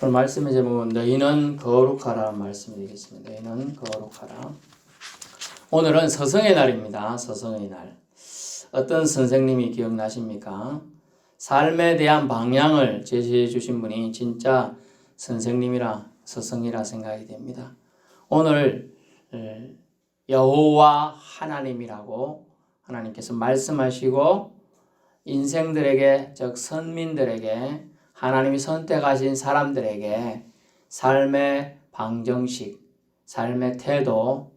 오늘 말씀의 제목은 너희는 거룩하라 말씀이 되겠습니다. 너희는 거룩하라. 오늘은 서성의 날입니다. 서성의 날. 어떤 선생님이 기억나십니까? 삶에 대한 방향을 제시해 주신 분이 진짜 선생님이라 서성이라 생각이 됩니다. 오늘 여호와 하나님이라고 하나님께서 말씀하시고 인생들에게, 즉 선민들에게, 하나님이 선택하신 사람들에게 삶의 방정식, 삶의 태도,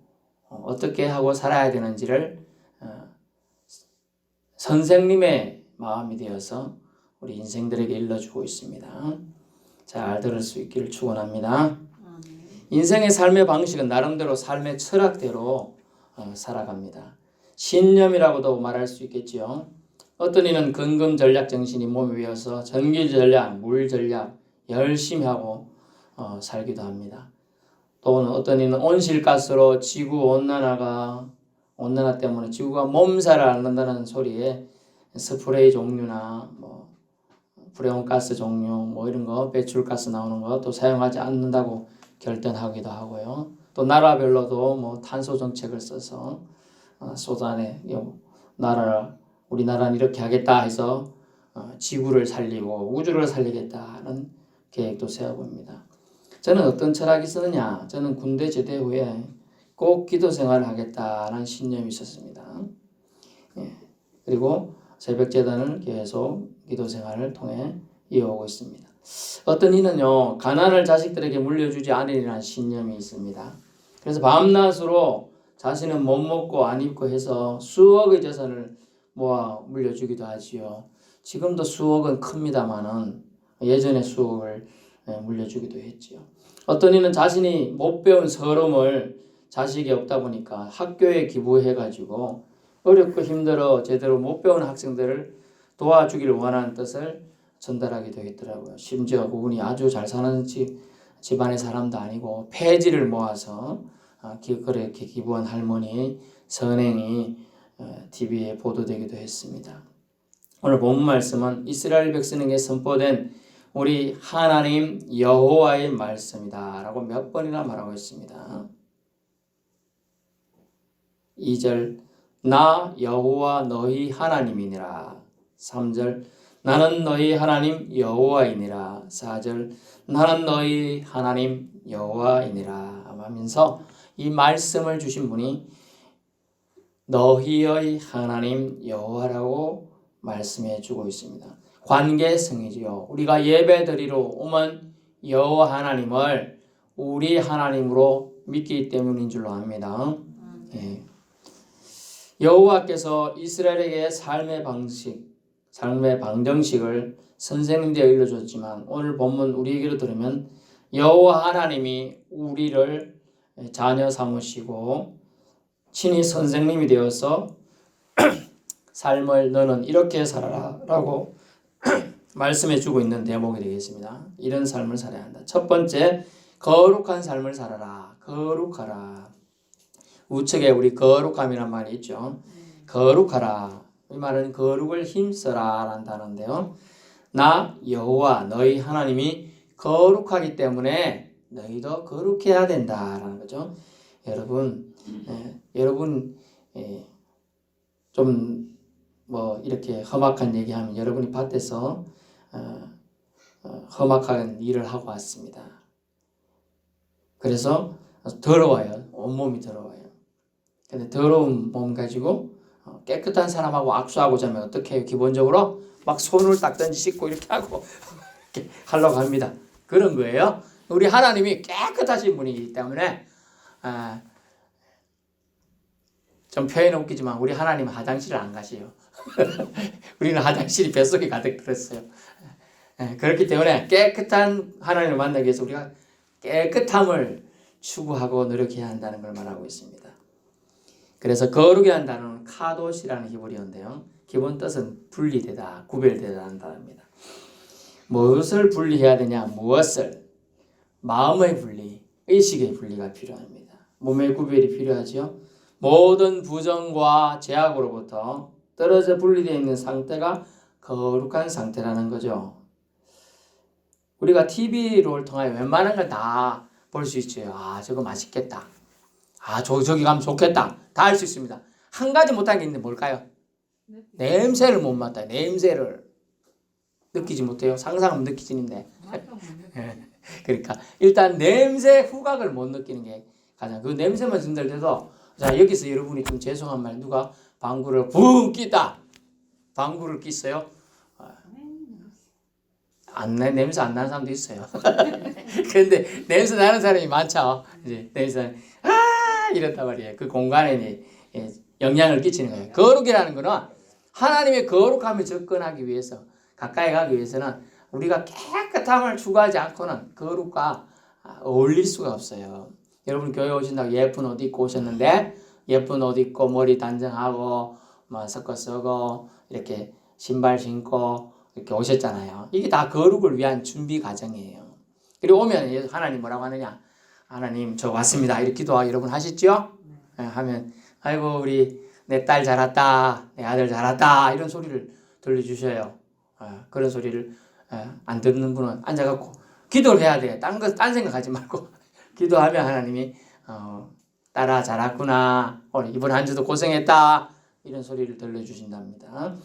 어떻게 하고 살아야 되는지를 선생님의 마음이 되어서 우리 인생들에게 일러주고 있습니다. 잘 들을 수 있기를 축원합니다. 인생의 삶의 방식은 나름대로 삶의 철학대로 살아갑니다. 신념이라고도 말할 수 있겠지요. 어떤 이는 근금 전략 정신이 몸에 배어서 전기 전략, 물 전략 열심히 하고 살기도 합니다. 또는 어떤 이는 온실가스로 지구 온난화 때문에 지구가 몸살을 앓는다는 소리에 스프레이 종류나 프레온가스 종류 이런 거 배출가스 나오는 거 또 사용하지 않는다고 결단하기도 하고요. 또 나라별로도 탄소 정책을 써서 쏟아내 우리나라는 이렇게 하겠다 해서 지구를 살리고 우주를 살리겠다는 계획도 세워봅니다. 저는 어떤 철학이 있었느냐? 저는 군대 제대 후에 꼭 기도 생활을 하겠다는 신념이 있었습니다. 그리고 새벽 제단을 계속 기도 생활을 통해 이어오고 있습니다. 어떤 이는요, 가난을 자식들에게 물려주지 않으리라는 신념이 있습니다. 그래서 밤낮으로 자신은 못 먹고 안 입고 해서 수억의 재산을 모아 물려주기도 하지요. 지금도 수억은 큽니다만은 예전에 수억을 물려주기도 했지요. 어떤 이는 자신이 못 배운 서름을 자식이 없다 보니까 학교에 기부해가지고 어렵고 힘들어 제대로 못 배운 학생들을 도와주기를 원하는 뜻을 전달하기도 했더라고요. 심지어 그분이 아주 잘 사는 집안의 사람도 아니고 폐지를 모아서 그렇게 기부한 할머니 선행이 TV에 보도되기도 했습니다. 오늘 본문 말씀은 이스라엘 백성에게 선포된 우리 하나님 여호와의 말씀이다 라고 몇 번이나 말하고 있습니다. 2절 나 여호와 너희 하나님이니라. 3절 나는 너희 하나님 여호와이니라. 4절 나는 너희 하나님 여호와이니라 하면서 이 말씀을 주신 분이 너희의 하나님 여호와라고 말씀해 주고 있습니다. 관계성이지요. 우리가 예배드리러 오면 여호와 하나님을 우리 하나님으로 믿기 때문인 줄로 압니다. 여호와께서 이스라엘에게 삶의 방정식을 선생님 되어 일러줬지만 오늘 본문 우리에게로 들으면 여호와 하나님이 우리를 자녀 삼으시고 친히 선생님이 되어서 삶을 너는 이렇게 살아라 라고 말씀해 주고 있는 대목이 되겠습니다. 이런 삶을 살아야 한다. 첫 번째, 거룩한 삶을 살아라. 거룩하라. 우측에 우리 거룩함이란 말이 있죠. 거룩하라. 이 말은 거룩을 힘써라 라는 단어인데요. 나 여호와 너희 하나님이 거룩하기 때문에 너희도 거룩해야 된다라는 거죠. 여러분 좀 이렇게 험악한 얘기하면 여러분이 밭에서 험악한 일을 하고 왔습니다. 그래서 더러워요. 온몸이 더러워요. 근데 더러운 몸 가지고 깨끗한 사람하고 악수하고자 하면 어떻게 해요? 기본적으로 막 손을 닦든지 씻고 이렇게 하고 이렇게 하려고 합니다. 그런 거예요. 우리 하나님이 깨끗하신 분이기 때문에 좀 표현이 웃기지만 우리 하나님은 화장실을 안 가시요. 우리는 화장실이 뱃속에 가득 들었어요. 그렇기 때문에 깨끗한 하나님을 만나기 위해서 우리가 깨끗함을 추구하고 노력해야 한다는 걸 말하고 있습니다. 그래서 거룩이라는 단어는 카도시라는 히브리어인데요. 기본 뜻은 분리되다, 구별되다는 단어입니다. 무엇을 분리해야 되냐? 무엇을? 마음의 분리, 의식의 분리가 필요합니다. 몸의 구별이 필요하죠. 모든 부정과 죄악으로부터 떨어져 분리되어 있는 상태가 거룩한 상태라는 거죠. 우리가 TV를 통하여 웬만한 걸 다 볼 수 있죠. 아, 저거 맛있겠다. 아, 저기 가면 좋겠다. 다 할 수 있습니다. 한 가지 못한 게 있는데 뭘까요? 냄새를 못 맡아요. 냄새를 느끼지 못해요. 상상하면 느끼지는데. 그러니까 일단 냄새 후각을 못 느끼는 게 가장, 그 냄새만 진들 때도, 자, 여기서 여러분이 좀 죄송한 말, 누가 방구를 붕 끼다. 방구를 끼어요. 냄새 안 나는 사람도 있어요. 근데 냄새 나는 사람이 많죠. 이제 냄새 이랬단 말이에요. 그 공간에 영향을 끼치는 거예요. 거룩이라는 거는 하나님의 거룩함에 접근하기 위해서, 가까이 가기 위해서는 우리가 깨끗함을 추구하지 않고는 거룩과 어울릴 수가 없어요. 여러분 교회 오신다고 예쁜 옷 입고 오셨는데, 예쁜 옷 입고 머리 단정하고 뭐 섞어 쓰고 이렇게 신발 신고 이렇게 오셨잖아요. 이게 다 거룩을 위한 준비 과정이에요. 그리고 오면 하나님 뭐라고 하느냐? 하나님 저 왔습니다. 이렇게 기도 여러분 하시죠? 하면 아이고 우리 내 딸 잘 왔다, 내 아들 잘 왔다 이런 소리를 들려주셔요. 그런 소리를 안 듣는 분은 앉아갖고 기도를 해야 돼. 딴 생각하지 말고 기도하면 하나님이 딸아 잘 왔구나, 오늘 이번 한 주도 고생했다 이런 소리를 들려주신답니다.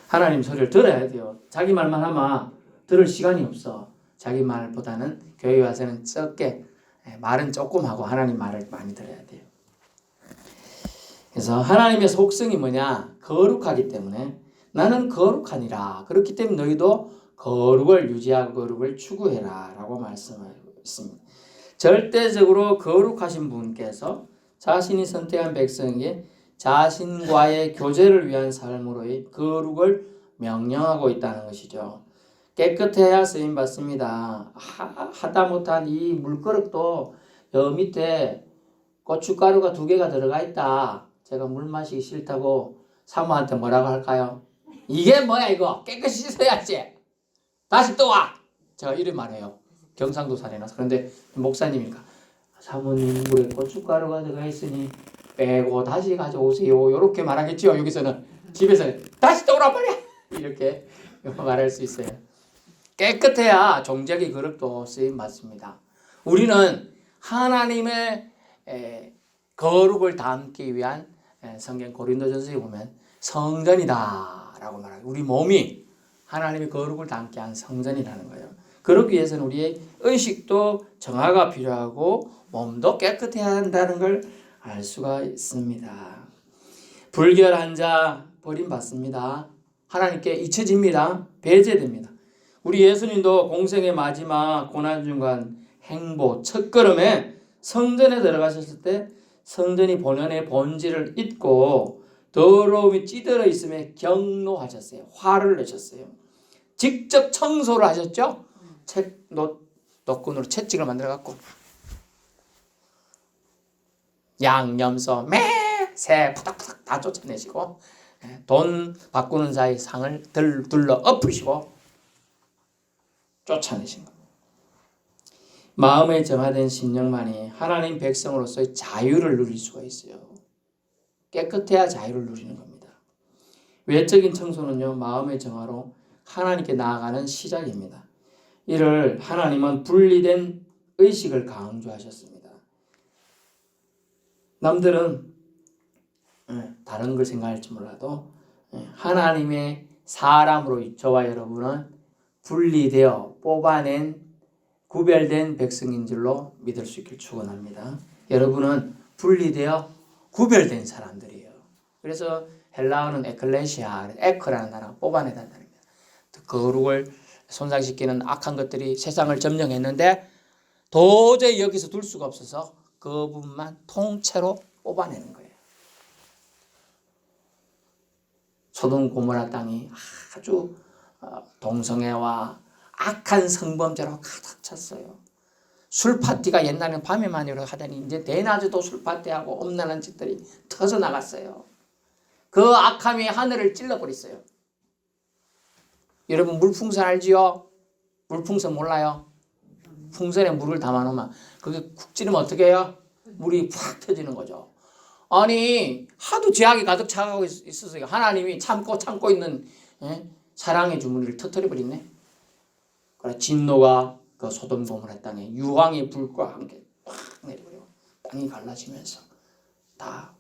하나님 소리를 들어야 돼요. 자기 말만 하면 들을 시간이 없어. 자기 말보다는 교회 와서는 적게, 말은 조금 하고 하나님 말을 많이 들어야 돼요. 그래서 하나님의 속성이 뭐냐? 거룩하기 때문에 나는 거룩하니라. 그렇기 때문에 너희도 거룩을 유지하고 거룩을 추구해라 라고 말씀하고 있습니다. 절대적으로 거룩하신 분께서 자신이 선택한 백성에게 자신과의 교제를 위한 삶으로의 거룩을 명령하고 있다는 것이죠. 깨끗해야 쓰임 받습니다. 하다 못한 이 물그릇도 여 밑에 고춧가루가 2개가 들어가 있다. 제가 물 마시기 싫다고 사모한테 뭐라고 할까요? 이게 뭐야 이거? 깨끗이 씻어야지. 다시 또 와. 제가 이런 말해요. 경상도 살이나서. 그런데 목사님이니까 사모님 물에 고춧가루가 들어가 있으니 빼고 다시 가져오세요. 이렇게 말하겠죠. 여기서는 집에서는 다시 또 오라 말이야. 이렇게 말할 수 있어요. 깨끗해야 종적의 그릇도 쓰임 받습니다. 우리는 하나님의 거룩을 담기 위한, 성경 고린도전서에 보면 성전이다 라고 말하고, 우리 몸이 하나님의 거룩을 담게 한 성전이라는 거예요. 그러기 위해서는 우리의 의식도 정화가 필요하고 몸도 깨끗해야 한다는 걸 알 수가 있습니다. 불결한 자 버림받습니다. 하나님께 잊혀집니다. 배제됩니다. 우리 예수님도 공생의 마지막 고난중간 행보 첫걸음에 성전에 들어가셨을 때 성전이 본연의 본질을 잊고 더러움이 찌들어 있음에 경노하셨어요. 화를 내셨어요. 직접 청소를 하셨죠. 노끈으로 채찍을 만들어갖고 양념소, 새 푸닥푸닥 다 쫓아내시고, 돈 바꾸는 사이 상을 둘러 엎으시고 쫓아내신 겁니다. 마음에 정화된 심령만이 하나님 백성으로서의 자유를 누릴 수가 있어요. 깨끗해야 자유를 누리는 겁니다. 외적인 청소는요, 마음의 정화로 하나님께 나아가는 시작입니다. 이를 하나님은 분리된 의식을 강조하셨습니다. 남들은 다른 걸 생각할지 몰라도 하나님의 사람으로 저와 여러분은 분리되어 뽑아낸 구별된 백성인 줄로 믿을 수 있길 축원합니다. 여러분은 분리되어 구별된 사람들이에요. 그래서 헬라어는 에클레시아, 에크라는 단어가 뽑아내다는 단어입니다. 거룩을 손상시키는 악한 것들이 세상을 점령했는데 도저히 여기서 둘 수가 없어서 그 부분만 통째로 뽑아내는 거예요. 소돔 고모라 땅이 아주 동성애와 악한 성범죄로 가득 찼어요. 술 파티가 옛날에는 밤에만 하더니 이제 대낮에도 술 파티하고 엄란한 짓들이 터져 나갔어요. 그 악함이 하늘을 찔러버렸어요. 여러분 물풍선 알지요? 물풍선 몰라요? 풍선에 물을 담아놓으면 그게 쿡 찌르면 어떻게 해요? 물이 팍 터지는 거죠. 아니 하도 죄악이 가득 차가고 있어서 하나님이 참고 있는 사랑의 주머니를 터뜨려 버리네. 그래 진노가 그 소돔 고모라 땅에 유황의 불과 함께 확 내려버리고 땅이 갈라지면서 다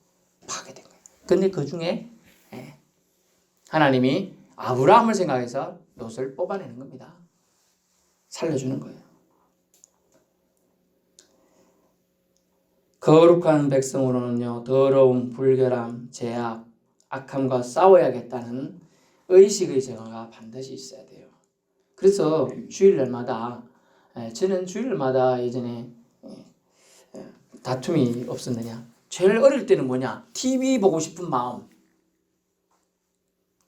파괴된 거예요. 근데 그 중에 하나님이 아브라함을 생각해서 롯을 뽑아내는 겁니다. 살려주는 거예요. 거룩한 백성으로는요, 더러움, 불결함, 죄악, 악함과 싸워야겠다는 의식의 정화가 반드시 있어야 돼요. 그래서 주일날마다 저는 주일날마다 예전에 다툼이 없었느냐, 제일 어릴 때는 뭐냐, TV 보고 싶은 마음.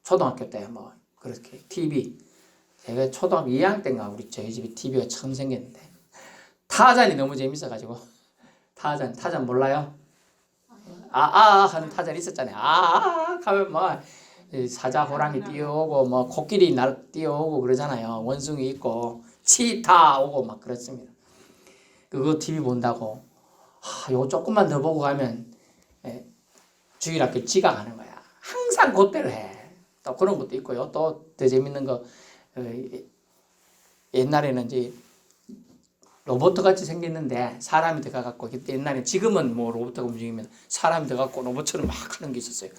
초등학교 때 뭐 그렇게 TV, 제가 초등학교 2학년 때인가 우리 저희 집에 TV가 처음 생겼는데 타잔이 너무 재밌어가지고 타잔 몰라요? 하는 타잔 있었잖아요. 하면 뭐 사자 호랑이 뛰어오고 뭐 코끼리 뛰어오고 그러잖아요. 원숭이 있고 치타 오고 막 그렇습니다. 그거 TV 본다고 요거 조금만 더 보고 가면 주일학교 지각하는 거야. 항상 그때를 해. 또 그런 것도 있고요. 또 더 재밌는 거 옛날에는 이제 로봇 같이 생겼는데 사람이 들어가갖고 옛날에 지금은 뭐 로봇가 움직이면 사람이 들어가갖고 로봇처럼 막 하는 게 있었어요.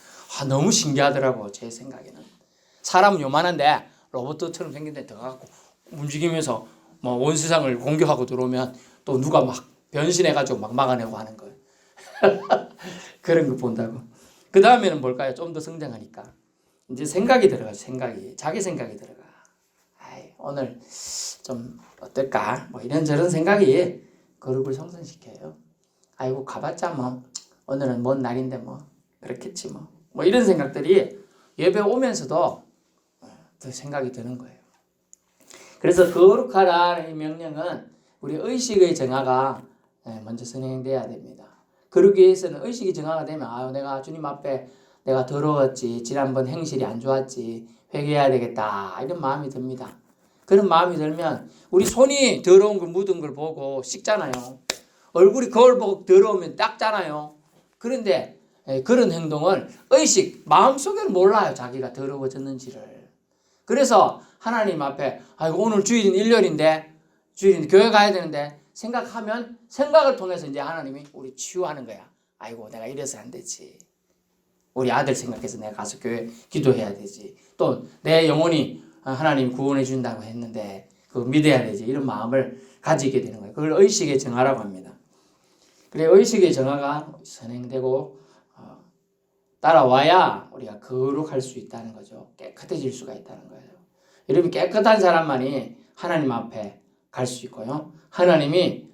너무 신기하더라고 제 생각에는. 사람은 요만한데 로봇처럼 생긴데 들어가갖고 움직이면서 뭐 온 세상을 공격하고 들어오면 또 누가 막 변신해가지고 막 막아내고 하는 거예요. 그런 거 본다고. 그 다음에는 뭘까요? 좀 더 성장하니까 이제 생각이 들어가죠. 자기 생각이 들어가. 오늘 좀 어떨까? 뭐 이런저런 생각이 거룩을 형성시켜요. 아이고 가봤자 뭐 오늘은 먼 날인데 뭐 그렇겠지 뭐 이런 생각들이 예배 오면서도 더 생각이 드는 거예요. 그래서 거룩하라는 명령은 우리 의식의 정화가 먼저 선행돼야 됩니다. 그러기 위해서는 의식이 정화가 되면 내가 주님 앞에 내가 더러웠지, 지난번 행실이 안 좋았지, 회개해야 되겠다 이런 마음이 듭니다. 그런 마음이 들면 우리 손이 더러운 걸 묻은 걸 보고 씻잖아요. 얼굴이 거울 보고 더러우면 닦잖아요. 그런데 그런 행동을 마음속에는 몰라요. 자기가 더러워졌는지를. 그래서 하나님 앞에 오늘 주일인 일요일인데 교회 가야 되는데 생각하면 생각을 통해서 이제 하나님이 우리 치유하는 거야. 내가 이래서 안 되지. 우리 아들 생각해서 내가 가서 교회 기도해야 되지. 또 내 영혼이 하나님 구원해 준다고 했는데 그거 믿어야 되지. 이런 마음을 가지게 되는 거예요. 그걸 의식의 정화라고 합니다. 그래 의식의 정화가 선행되고 따라와야 우리가 거룩할 수 있다는 거죠. 깨끗해질 수가 있다는 거예요. 여러분 깨끗한 사람만이 하나님 앞에 갈 수 있고요. 하나님이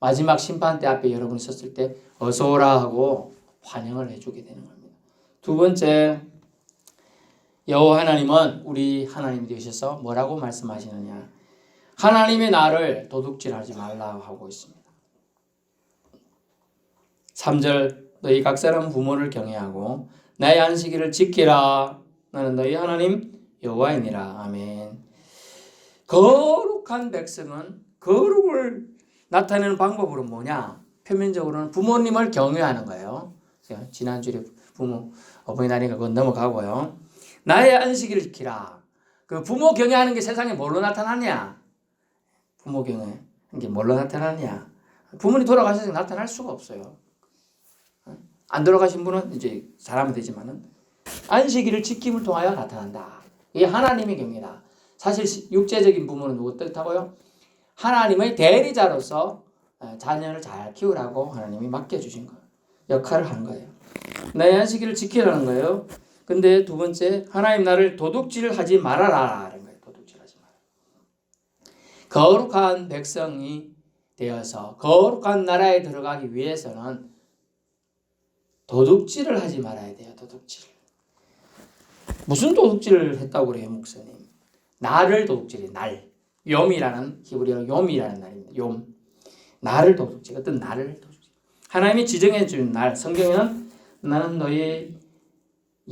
마지막 심판대 앞에 여러분이 섰을 때 어서 오라 하고 환영을 해주게 되는 겁니다. 두 번째, 여호와 하나님은 우리 하나님이 되셔서 뭐라고 말씀하시느냐. 하나님의 나를 도둑질하지 말라 하고 있습니다. 3절 너희 각 사람 부모를 경외하고 나의 안식일을 지키라. 나는 너희 하나님 여호와이니라. 아멘. 거룩한 백성은 거룩을 나타내는 방법으로 뭐냐? 표면적으로는 부모님을 경외하는 거예요. 지난주에 어버이날이니까 그건 넘어가고요. 나의 안식일을 지키라. 그 부모 경외하는 게 세상에 뭘로 나타나냐? 부모 경외하는 게 뭘로 나타나냐? 부모님 돌아가셔서 나타날 수가 없어요. 안 돌아가신 분은 이제 사람은 되지만은 안식일을 지킴을 통하여 나타난다. 이게 하나님의 경외다. 사실 육체적인 부모는 누구 뜻하고요? 하나님의 대리자로서 자녀를 잘 키우라고 하나님이 맡겨주신 거예요. 역할을 한 거예요. 나의 안식일을 지키라는 거예요. 근데 두 번째, 하나님 나를 도둑질하지 말아라 라는 거예요. 도둑질하지 마라. 거룩한 백성이 되어서 거룩한 나라에 들어가기 위해서는 도둑질을 하지 말아야 돼요. 도둑질. 무슨 도둑질을 했다고 그래요, 목사님? 나를 도둑질해. 날. 욤이라는 히브리어로 욤이라는 날입니다. 욤. 나를 도둑질. 어떤 나를 도둑질. 하나님이 지정해 준 날. 성경에는 나는 너희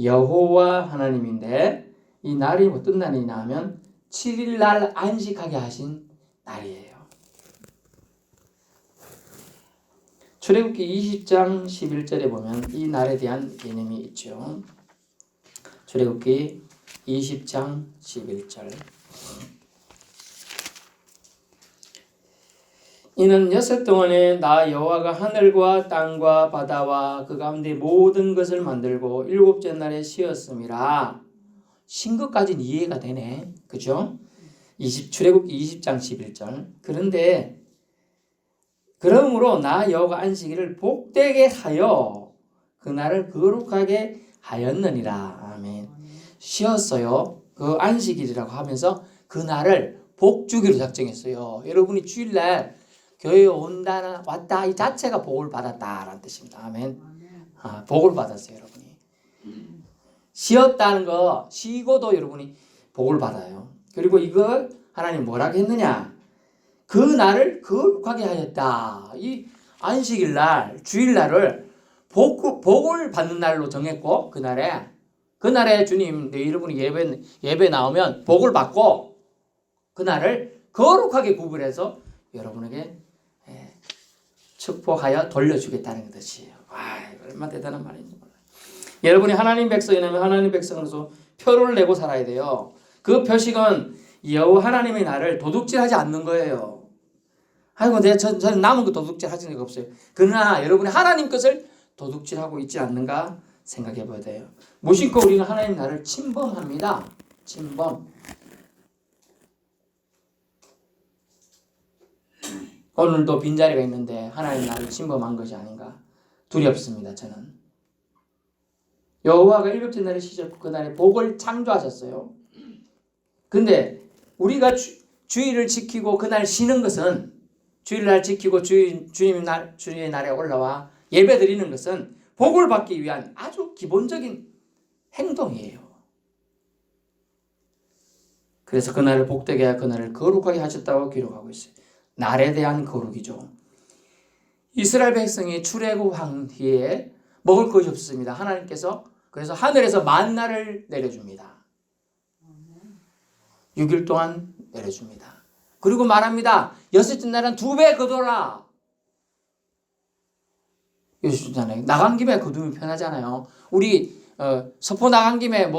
여호와 하나님인데 이 날이 어떤 날이냐 하면 7일 날 안식하게 하신 날이에요. 출애굽기 20장 11절에 보면 이 날에 대한 개념이 있죠. 출애굽기 20장 11절 이는 여섯 동안에 나 여호와가 하늘과 땅과 바다와 그 가운데 모든 것을 만들고 일곱째 날에 쉬었음이라. 쉰 것까지는 이해가 되네. 그죠? 출애굽기 20장 11절. 그런데 그러므로 나 여호와가 안식일을 복되게 하여 그날을 거룩하게 하였느니라. 아멘. 쉬었어요. 그 안식일이라고 하면서 그날을 복주기로 작정했어요. 여러분이 주일날 교회에 왔다 이 자체가 복을 받았다라는 뜻입니다. 아멘. 복을 받았어요, 여러분이. 쉬었다는 거, 쉬고도 여러분이 복을 받아요. 그리고 이걸 하나님 뭐라고 했느냐? 그 날을 거룩하게 하였다. 이 안식일 날, 주일날을 복을 받는 날로 정했고, 그날에 주님, 여러분이 예배 나오면 복을 받고, 그날을 거룩하게 구분해서 여러분에게 축복하여 돌려주겠다는 것이에요. 얼마나 대단한 말인지 몰라요. 여러분이 하나님 백성이라면 하나님 백성으로서 표를 내고 살아야 돼요. 그 표식은 여호와 하나님의 나를 도둑질하지 않는 거예요. 아이고, 저는 남은 거 도둑질 하는 적 없어요. 그러나 여러분이 하나님 것을 도둑질하고 있지 않는가 생각해 봐야 돼요. 무심코 우리는 하나님 나를 침범합니다. 침범. 오늘도 빈자리가 있는데 하나님 나를 침범한 것이 아닌가 두렵습니다. 저는. 여호와가 일곱째 날에 쉬셨고 그날에 복을 창조하셨어요. 근데 우리가 주일을 지키고 그날 쉬는 것은, 주일날 지키고 주님의 날에 올라와 예배 드리는 것은 복을 받기 위한 아주 기본적인 행동이에요. 그래서 그날을 복되게 하여 그날을 거룩하게 하셨다고 기록하고 있어요. 날에 대한 거룩이죠. 이스라엘 백성이 출애굽한 뒤에 먹을 것이 없습니다. 하나님께서 그래서 하늘에서 만나를 내려줍니다. 6일 동안 내려줍니다. 그리고 말합니다. 여섯째 날은 2배 거둬라. 요즘잖아요. 나간 김에 거두면 편하잖아요. 우리 서포 나간 김에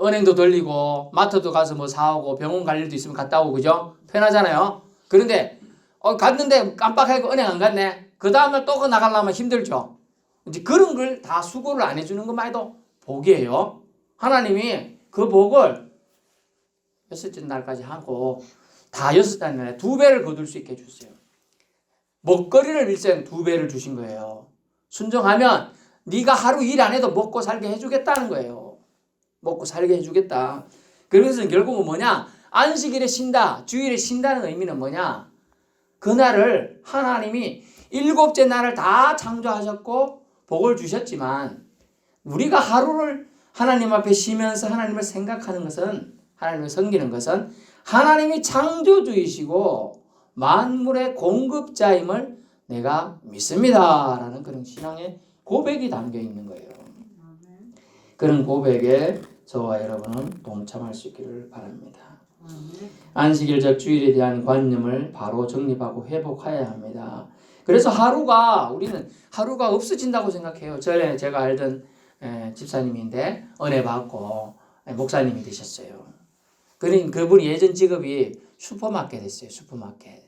은행도 돌리고 마트도 가서 사오고 병원 갈 일도 있으면 갔다 오고, 그죠? 편하잖아요. 그런데 갔는데 깜빡하고 은행 안 갔네. 그 다음날 또 나가려면 힘들죠. 이제 그런 걸 다 수고를 안 해주는 것만 해도 복이에요. 하나님이 그 복을 여섯째 날까지 하고 다 여섯째 날에 2배를 거둘 수 있게 해줬어요. 먹거리를 일생 2배를 주신 거예요. 순종하면 네가 하루 일 안 해도 먹고 살게 해주겠다는 거예요. 먹고 살게 해주겠다. 그래서 결국은 뭐냐? 안식일에 쉰다, 주일에 쉰다는 의미는 뭐냐? 그날을 하나님이 일곱째 날을 다 창조하셨고 복을 주셨지만 우리가 하루를 하나님 앞에 쉬면서 하나님을 생각하는 것은, 하나님을 섬기는 것은 하나님이 창조주이시고 만물의 공급자임을 내가 믿습니다 라는 그런 신앙의 고백이 담겨 있는 거예요. 그런 고백에 저와 여러분은 동참할 수 있기를 바랍니다. 안식일적 주일에 대한 관념을 바로 정립하고 회복해야 합니다. 그래서 우리는 하루가 없어진다고 생각해요. 전에 제가 알던 집사님인데 은혜 받고 목사님이 되셨어요. 그분이 예전 직업이 슈퍼마켓이었어요. 슈퍼마켓.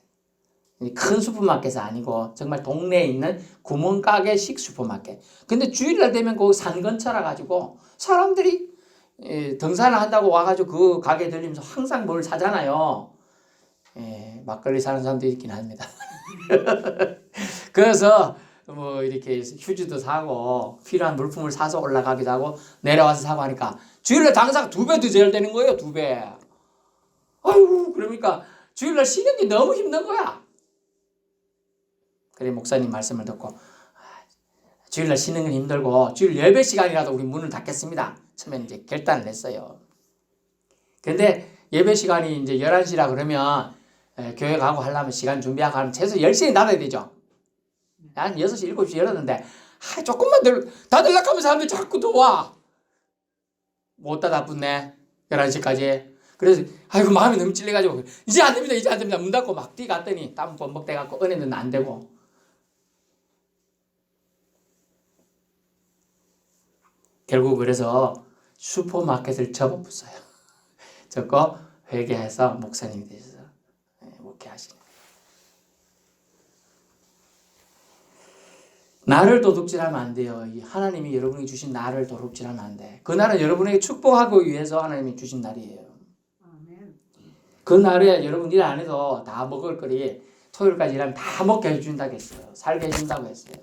큰 슈퍼마켓은 아니고 정말 동네에 있는 구멍가게식 슈퍼마켓. 근데 주일날 되면 그 산 근처라 가지고 사람들이 등산을 한다고 와가지고 그 가게 들리면서 항상 뭘 사잖아요. 막걸리 사는 사람도 있긴 합니다. 그래서 이렇게 휴지도 사고 필요한 물품을 사서 올라가기도 하고 내려와서 사고 하니까 주일날 당장 2배 더 줘야 되는 거예요. 2배. 아이고, 그러니까 주일날 쉬는 게 너무 힘든 거야. 그래 목사님 말씀을 듣고 주일날 쉬는 건 힘들고 주일 예배 시간이라도 우리 문을 닫겠습니다. 처음에 이제 결단을 했어요. 근데 예배 시간이 이제 11시라 그러면 교회 가고 하려면 시간 준비하고 하면 최소 10시에 닫아야 되죠. 한 6시, 7시 열었는데 조금만 닫으려고 하면 사람들이 자꾸 더 와. 못 닫아붙네. 11시까지. 그래서 아이고 마음이 너무 찔려가지고 이제 안 됩니다. 문 닫고 막 뛰갔더니 땀 범벅 돼갖고 은혜는 안 되고. 결국 그래서 슈퍼마켓을 접어붙어요. 접고 회개해서 목사님이 되셔서 목회하시는 거예요. 나를 도둑질하면 안 돼요. 하나님이 여러분에게 주신 나를 도둑질하면 안 돼. 그 날은 여러분에게 축복하기 위해서 하나님이 주신 날이에요. 그 날에 여러분 일 안 해도 다 먹을 거리 토요일까지 일하면 다 먹게 해준다고 했어요. 살게 해준다고 했어요.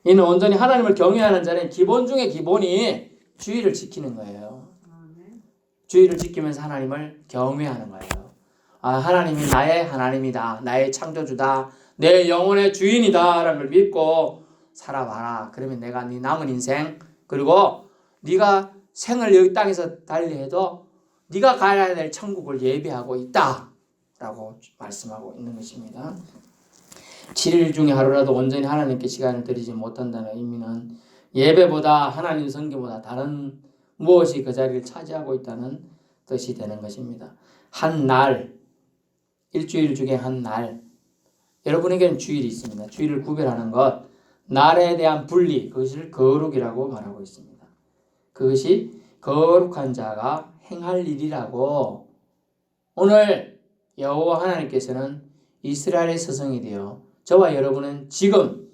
이는 온전히 하나님을 경외하는 자는 기본 중에 기본이 주의를 지키는 거예요. 주의를 지키면서 하나님을 경외하는 거예요. 하나님이 나의 하나님이다. 나의 창조주다. 내 영혼의 주인이다 라는 걸 믿고 살아봐라. 그러면 내가 네 남은 인생 그리고 네가 생을 여기 땅에서 달리해도 네가 가야 될 천국을 예비하고 있다 라고 말씀하고 있는 것입니다. 7일 중에 하루라도 온전히 하나님께 시간을 드리지 못한다는 의미는 예배보다 하나님 성경보다 다른 무엇이 그 자리를 차지하고 있다는 뜻이 되는 것입니다. 한 날, 일주일 중에 한 날, 여러분에게는 주일이 있습니다. 주일을 구별하는 것, 날에 대한 분리, 그것을 거룩이라고 말하고 있습니다. 그것이 거룩한 자가 행할 일이라고 오늘 여호와 하나님께서는 이스라엘의 서성이 되어 저와 여러분은 지금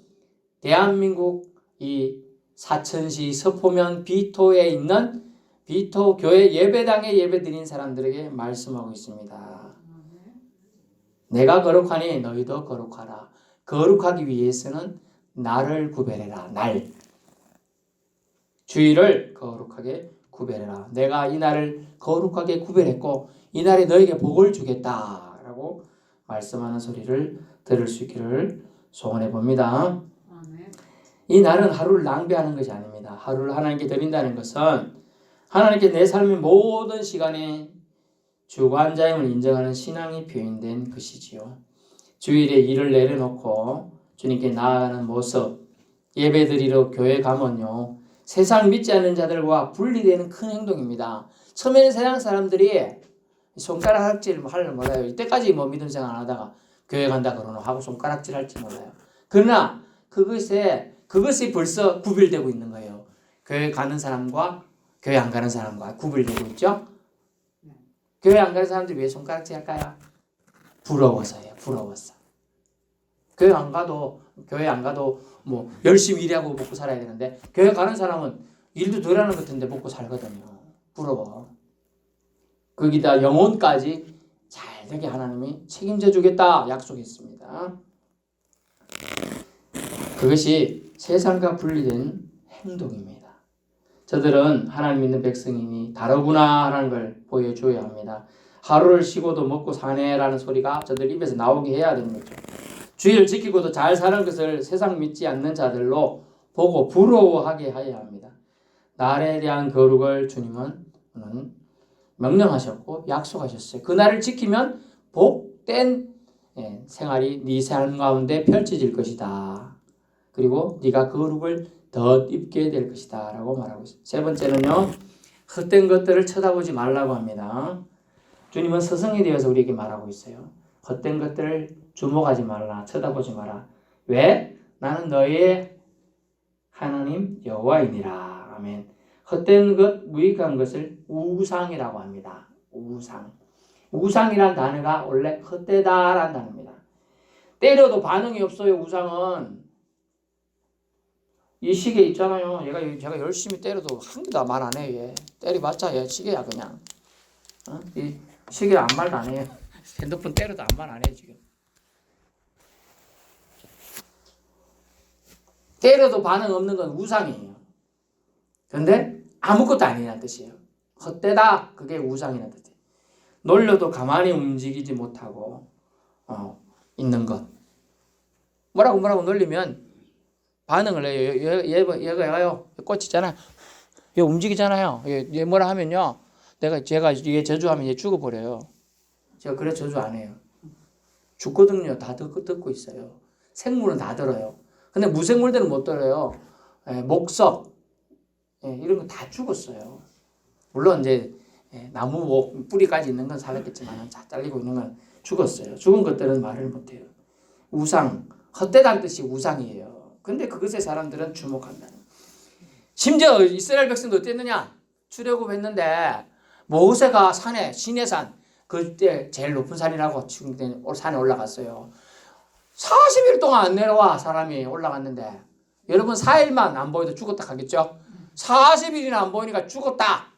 대한민국 이 사천시 서포면 비토에 있는 비토 교회 예배당에 예배드린 사람들에게 말씀하고 있습니다. 내가 거룩하니 너희도 거룩하라. 거룩하기 위해서는 날을 구별해라. 날. 주일을 거룩하게 구별해라. 내가 이 날을 거룩하게 구별했고 이 날에 너에게 복을 주겠다라고 말씀하는 소리를 들을 수 있기를 소원해 봅니다. 이 날은 하루를 낭비하는 것이 아닙니다. 하루를 하나님께 드린다는 것은 하나님께 내 삶의 모든 시간에 주관자임을 인정하는 신앙이 표현된 것이지요. 주일에 일을 내려놓고 주님께 나아가는 모습, 예배드리러 교회 가면요. 세상 믿지 않는 자들과 분리되는 큰 행동입니다. 처음에는 세상 사람들이 손가락질 하려면 몰라요. 이때까지 믿음 생활 안 하다가 교회 간다 그러나 하고 손가락질 할지 몰라요. 그러나 그것이 벌써 구별되고 있는 거예요. 교회 가는 사람과 교회 안 가는 사람과 구별되고 있죠. 교회 안 가는 사람들이 왜 손가락질 할까요? 부러워서예요. 부러워서. 교회 안 가도 뭐 열심히 일하고 먹고 살아야 되는데 교회 가는 사람은 일도 덜 하는 것 같은데 먹고 살거든요. 부러워. 거기다 영혼까지 잘 되게 하나님이 책임져 주겠다 약속했습니다. 그것이 세상과 분리된 행동입니다. 저들은 하나님 믿는 백성이니 다르구나 하는 걸 보여줘야 합니다. 하루를 쉬고도 먹고 사네라는 소리가 저들 입에서 나오게 해야 되는 거죠. 주의를 지키고도 잘 사는 것을 세상 믿지 않는 자들로 보고 부러워하게 해야 합니다. 날에 대한 거룩을 주님은 명령하셨고 약속하셨어요. 그 날을 지키면 복된 생활이 네 삶 가운데 펼쳐질 것이다. 그리고 네가 거룩을 더 입게 될 것이다 라고 말하고 있습니다. 세 번째는요. 헛된 것들을 쳐다보지 말라고 합니다. 주님은 스승이 되어서 우리에게 말하고 있어요. 헛된 것들을 주목하지 말라. 쳐다보지 마라. 왜? 나는 너의 하나님 여호와이니라. 아멘. 헛된 것, 무익한 것을 우상이라고 합니다. 우상. 우상이란 단어가 원래 헛되다라는 단어입니다. 때려도 반응이 없어요. 우상은. 이 시계 있잖아요. 제가 열심히 때려도 한 개도 말 안 해요. 얘. 때려봤자 얘 시계야 그냥. 이 시계 아무 말도 안 해요. 핸드폰 때려도 아무 말 안 해요 지금. 때려도 반응 없는 건 우상이에요. 그런데 아무것도 아니라는 뜻이에요. 헛되다. 그게 우상이라는 뜻이에요. 놀려도 가만히 움직이지 못하고 있는 것. 뭐라고 놀리면 반응을 해요. 얘가요. 꽃 있잖아요. 얘 움직이잖아요. 얘 뭐라 하면요. 제가 얘 저주하면 얘 죽어버려요. 제가 그래 저주 안 해요. 죽거든요. 다 듣고 있어요. 생물은 다 들어요. 근데 무생물들은 못 들어요. 목석 이런 거 다 죽었어요. 물론 이제 나무 뿌리까지 있는 건 살았겠지만 다 잘리고 있는 건 죽었어요. 죽은 것들은 말을 못해요. 우상, 헛되다는 뜻이 우상이에요. 근데 그것에 사람들은 주목한다는. 심지어 이스라엘 백성도 어땠느냐? 출애굽했는데 모세가 산에 시내산 그때 제일 높은 산이라고 지금 산에 올라갔어요. 40일 동안 안 내려와 사람이 올라갔는데 여러분 4일만 안 보여도 죽었다 하겠죠? 40일이나 안 보이니까 죽었다.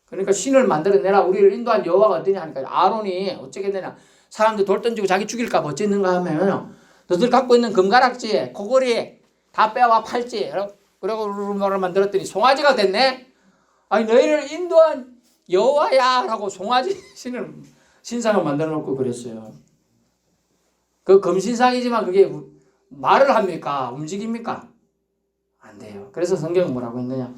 그러니까 신을 만들어내라. 우리를 인도한 여호와가 어떠냐 하니까 아론이 어떻게 되냐. 사람들 돌 던지고 자기 죽일까 봐 어쨌는가 하면 너들 갖고 있는 금가락지, 코골이 다 빼와 팔지. 그러고 뭐를 만들었더니 송아지가 됐네. 아니 너희를 인도한 여호와야 라고 송아지 신상을 만들어 놓고 그랬어요. 그 금신상이지만 그게 말을 합니까? 움직입니까? 안 돼요. 그래서 성경은 뭐라고 했느냐?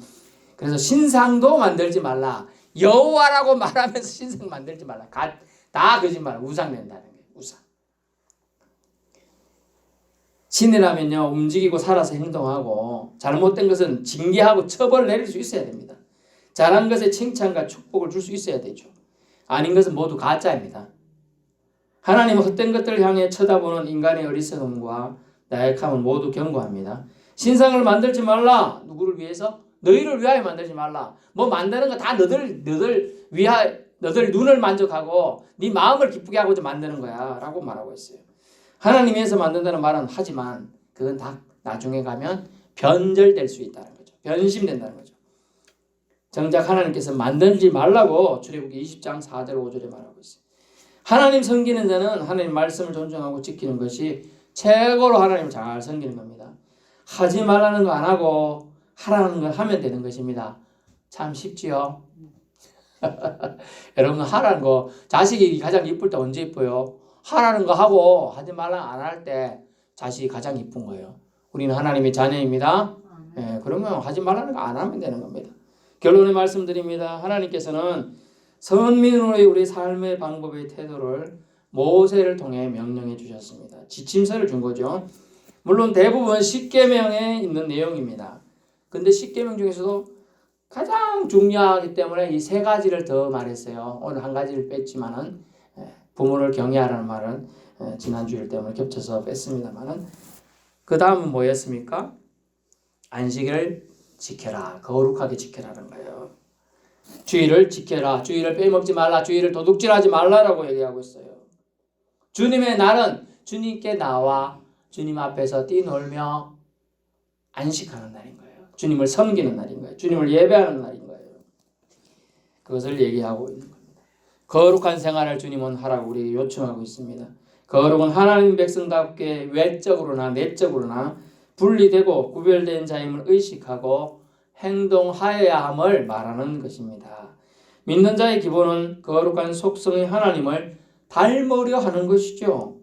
그래서 신상도 만들지 말라. 여호와라고 말하면서 신상 만들지 말라. 다 거짓말. 우상 낸다는 거예요. 우상. 신이라면요 움직이고 살아서 행동하고 잘못된 것은 징계하고 처벌을 내릴 수 있어야 됩니다. 잘한 것에 칭찬과 축복을 줄 수 있어야 되죠. 아닌 것은 모두 가짜입니다. 하나님은 헛된 것들을 향해 쳐다보는 인간의 어리석음과 나약함을 모두 경고합니다. 신상을 만들지 말라. 누구를 위해서? 너희를 위하여 만들지 말라. 뭐 만드는 거 다 너들 눈을 만족하고 네 마음을 기쁘게 하고자 만드는 거야 라고 말하고 있어요. 하나님 위해서 만든다는 말은 하지만 그건 다 나중에 가면 변절될 수 있다는 거죠. 변심된다는 거죠. 정작 하나님께서 만들지 말라고 출애굽기 20장 4절 5절에 말하고 있어요. 하나님 섬기는 자는 하나님 말씀을 존중하고 지키는 것이 최고로 하나님을 잘 섬기는 겁니다. 하지 말라는 거 안 하고 하라는 걸 하면 되는 것입니다. 참 쉽지요. 여러분 하라는 거 자식이 가장 이쁠 때 언제 이뻐요? 하라는 거 하고 하지 말라 안 할 때 자식이 가장 이쁜 거예요. 우리는 하나님의 자녀입니다. 그러면 하지 말라는 거 안 하면 되는 겁니다. 결론의 말씀드립니다. 하나님께서는 선민으로의 우리 삶의 방법의 태도를 모세를 통해 명령해 주셨습니다. 지침서를 준 거죠. 물론 대부분 십계명에 있는 내용입니다. 근데 십계명 중에서도 가장 중요하기 때문에 이 세 가지를 더 말했어요. 오늘 한 가지를 뺐지만은 부모를 경외하라는 말은 지난 주일 때문에 겹쳐서 뺐습니다만은 그 다음은 뭐였습니까? 안식일을 지켜라. 거룩하게 지켜라는 거예요. 주일을 지켜라. 주일을 빼먹지 말라. 주일을 도둑질하지 말라라고 얘기하고 있어요. 주님의 날은 주님께 나와 주님 앞에서 뛰놀며 안식하는 날인 거예요. 주님을 섬기는 날인 거예요. 주님을 예배하는 날인 거예요. 그것을 얘기하고 있는 겁니다. 거룩한 생활을 주님은 하라고 우리에게 요청하고 있습니다. 거룩은 하나님 백성답게 외적으로나 내적으로나 분리되고 구별된 자임을 의식하고 행동하여야 함을 말하는 것입니다. 믿는 자의 기본은 거룩한 속성의 하나님을 닮으려 하는 것이죠.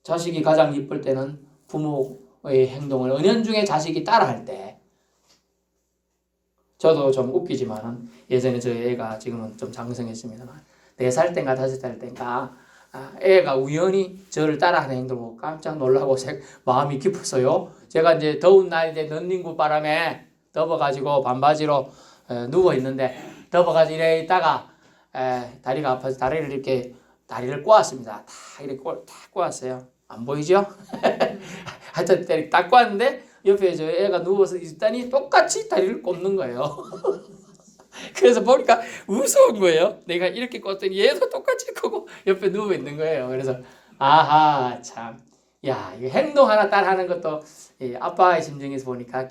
자식이 가장 이쁠 때는 부모의 행동을 은연중에 자식이 따라할 때, 저도 좀 웃기지만은 예전에 저희 애가 지금은 좀 장성했습니다만 4살 땐가 5살 땐가 애가 우연히 저를 따라하는 행동을 보고 깜짝 놀라고 마음이 깊었어요. 제가 이제 더운 날인데 런닝구 바람에 덮어가지고 반바지로 누워 있는데 덮어가지고 이래 있다가 다리가 아파서 다리를 꼬았습니다. 다 이렇게 딱 꼬았어요. 안 보이죠? 하여튼 딱 꼬았는데 옆에 저 애가 누워서 있다니 똑같이 다리를 꼽는 거예요. 그래서 보니까 무서운 거예요. 내가 이렇게 꽂더니 얘도 똑같이 꽂고 옆에 누워 있는 거예요. 그래서 아하 참, 야 이거 행동 하나 따라하는 것도 아빠의 심정에서 보니까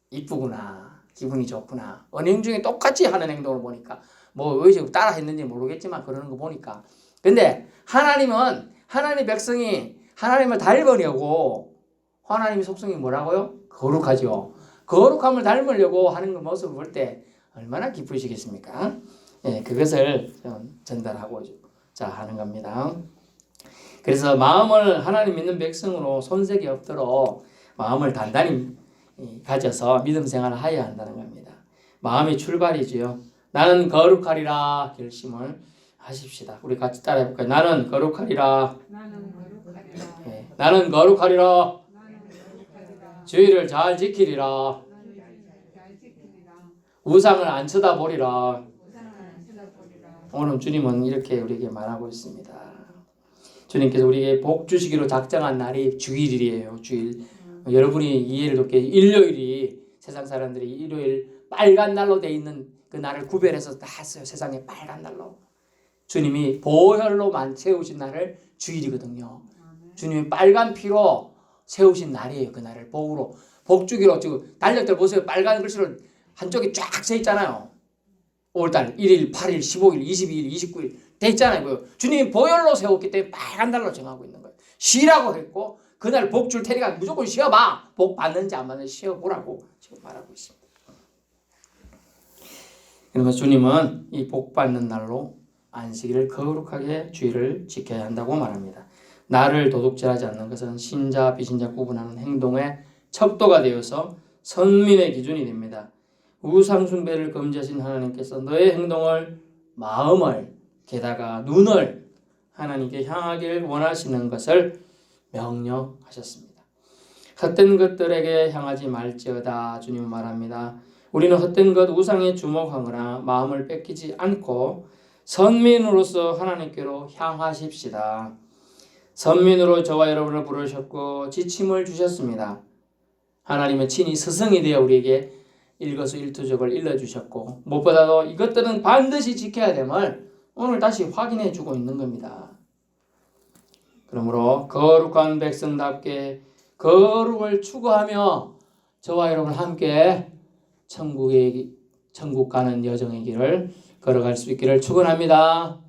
이쁘구나, 기분이 좋구나. 언행 중에 똑같이 하는 행동을 보니까 뭐 왜 따라 했는지 모르겠지만 그러는 거 보니까. 근데 하나님은 하나님의 백성이 하나님을 닮으려고, 하나님의 속성이 뭐라고요? 거룩하죠. 거룩함을 닮으려고 하는 그 모습을 볼 때 얼마나 기쁘시겠습니까? 그것을 전달하고자 하는 겁니다. 그래서 마음을 하나님 믿는 백성으로 손색이 없도록 마음을 단단히 가져서 믿음 생활을 해야 한다는 겁니다. 마음이 출발이지요. 나는 거룩하리라 결심을 하십시다. 우리 같이 따라해 볼까요? 나는 거룩하리라. 나는 거룩하리라. 주의를 잘 지키리라. 우상을 안 쳐다보리라. 오늘 주님은 이렇게 우리에게 말하고 있습니다. 주님께서 우리에게 복 주시기로 작정한 날이 주일이에요. 주일. 여러분이 이해를 돕게 일요일이 세상 사람들이 일요일 빨간 날로 돼 있는 그 날을 구별해서 다 했어요. 세상에 빨간 날로. 주님이 보혈로만 채우신 날을 주일이거든요. 주님이 빨간 피로 세우신 날이에요. 그 날을 복으로 복주기로 지금 달력들 보세요. 빨간 글씨로 한쪽에 쫙 써 있잖아요. 5월달 1일, 8일, 15일, 22일, 29일 돼 있잖아요. 주님이 보혈로 세웠기 때문에 빨간 달로 정하고 있는 거예요. 쉬라고 했고 그날 복 줄 테니까 무조건 쉬어봐. 복 받는지 안 받는지 쉬어보라고 지금 말하고 있습니다. 그러면서 주님은 이 복 받는 날로 안식일을 거룩하게 주일을 지켜야 한다고 말합니다. 날을 도둑질하지 않는 것은 신자 비신자 구분하는 행동의 척도가 되어서 선민의 기준이 됩니다. 우상 숭배를 금지하신 하나님께서 너의 행동을 마음을 게다가 눈을 하나님께 향하길 원하시는 것을 명령하셨습니다. 헛된 것들에게 향하지 말지어다 주님은 말합니다. 우리는 헛된 것 우상에 주목하거나 마음을 뺏기지 않고 선민으로서 하나님께로 향하십시다. 선민으로 저와 여러분을 부르셨고 지침을 주셨습니다. 하나님은 친히 스승이 되어 우리에게 일거수일투족을 일러주셨고 무엇보다도 이것들은 반드시 지켜야 됨을 오늘 다시 확인해 주고 있는 겁니다. 그러므로 거룩한 백성답게 거룩을 추구하며 저와 여러분 함께 천국 가는 여정의 길을 걸어갈 수 있기를 축원합니다.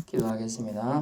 기도하겠습니다.